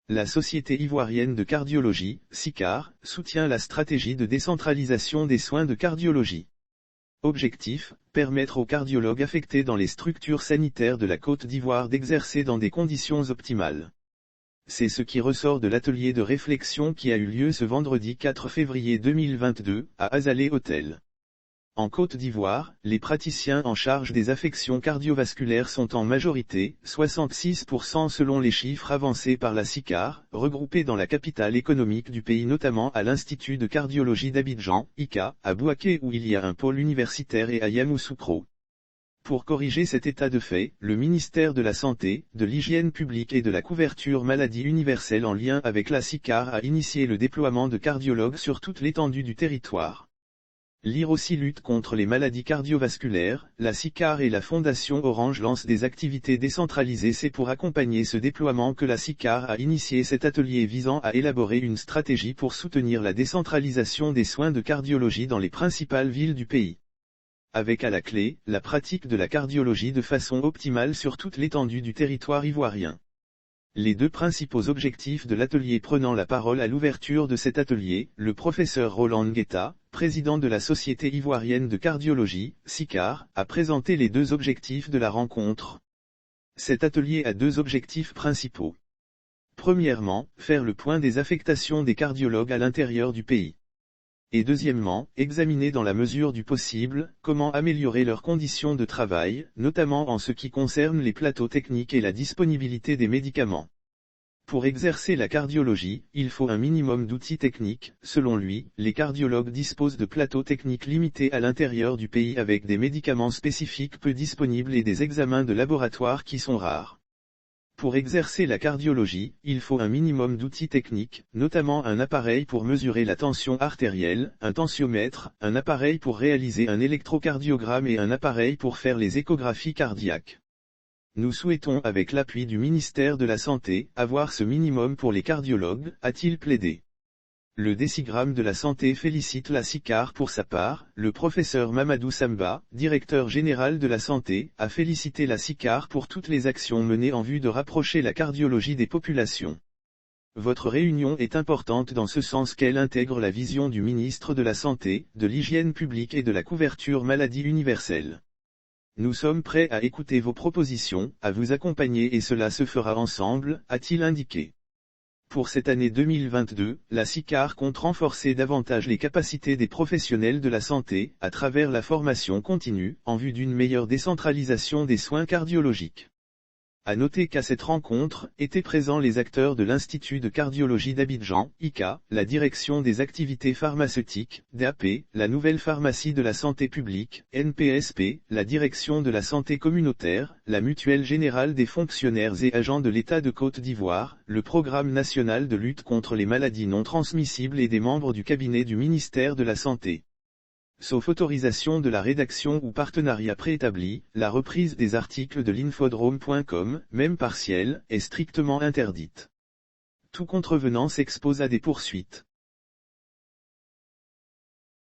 La Société ivoirienne de cardiologie, SICAR, soutient la stratégie de décentralisation des soins de cardiologie. Objectif, permettre aux cardiologues affectés dans les structures sanitaires de la Côte d'Ivoire d'exercer dans des conditions optimales. C'est ce qui ressort de l'atelier de réflexion qui a eu lieu ce vendredi 4 février 2022, à Azalea Hotel. En Côte d'Ivoire, les praticiens en charge des affections cardiovasculaires sont en majorité, 66% selon les chiffres avancés par la SICAR, regroupés dans la capitale économique du pays, notamment à l'Institut de cardiologie d'Abidjan, ICA, à Bouaké où il y a un pôle universitaire, et à Yamoussoukro. Pour corriger cet état de fait, le ministère de la Santé, de l'Hygiène publique et de la couverture maladie universelle en lien avec la SICAR a initié le déploiement de cardiologues sur toute l'étendue du territoire. Lire aussi: lutte contre les maladies cardiovasculaires, la SICAR et la Fondation Orange lancent des activités décentralisées. C'est pour accompagner ce déploiement que la SICAR a initié cet atelier visant à élaborer une stratégie pour soutenir la décentralisation des soins de cardiologie dans les principales villes du pays. Avec à la clé, la pratique de la cardiologie de façon optimale sur toute l'étendue du territoire ivoirien. Les deux principaux objectifs de l'atelier. Prenant la parole à l'ouverture de cet atelier, le professeur Roland Nguetta, président de la Société ivoirienne de cardiologie, SICAR, a présenté les deux objectifs de la rencontre. Cet atelier a deux objectifs principaux. Premièrement, faire le point des affectations des cardiologues à l'intérieur du pays. Et deuxièmement, examiner dans la mesure du possible, comment améliorer leurs conditions de travail, notamment en ce qui concerne les plateaux techniques et la disponibilité des médicaments. Pour exercer la cardiologie, il faut un minimum d'outils techniques. Selon lui, les cardiologues disposent de plateaux techniques limités à l'intérieur du pays avec des médicaments spécifiques peu disponibles et des examens de laboratoire qui sont rares. Pour exercer la cardiologie, il faut un minimum d'outils techniques, notamment un appareil pour mesurer la tension artérielle, un tensiomètre, un appareil pour réaliser un électrocardiogramme et un appareil pour faire les échographies cardiaques. Nous souhaitons, avec l'appui du ministère de la Santé, avoir ce minimum pour les cardiologues, a-t-il plaidé. Le décigramme de la santé félicite la SICAR pour sa part. Le professeur Mamadou Samba, directeur général de la santé, a félicité la SICAR pour toutes les actions menées en vue de rapprocher la cardiologie des populations. Votre réunion est importante dans ce sens qu'elle intègre la vision du ministre de la Santé, de l'Hygiène publique et de la couverture maladie universelle. Nous sommes prêts à écouter vos propositions, à vous accompagner, et cela se fera ensemble, a-t-il indiqué. Pour cette année 2022, la SICAR compte renforcer davantage les capacités des professionnels de la santé, à travers la formation continue, en vue d'une meilleure décentralisation des soins cardiologiques. À noter qu'à cette rencontre, étaient présents les acteurs de l'Institut de cardiologie d'Abidjan, ICA, la direction des activités pharmaceutiques, DAP, la nouvelle pharmacie de la santé publique, NPSP, la direction de la santé communautaire, la mutuelle générale des fonctionnaires et agents de l'État de Côte d'Ivoire, le programme national de lutte contre les maladies non transmissibles et des membres du cabinet du ministère de la Santé. Sauf autorisation de la rédaction ou partenariat préétabli, la reprise des articles de l'infodrome.com, même partielle, est strictement interdite. Tout contrevenant s'expose à des poursuites.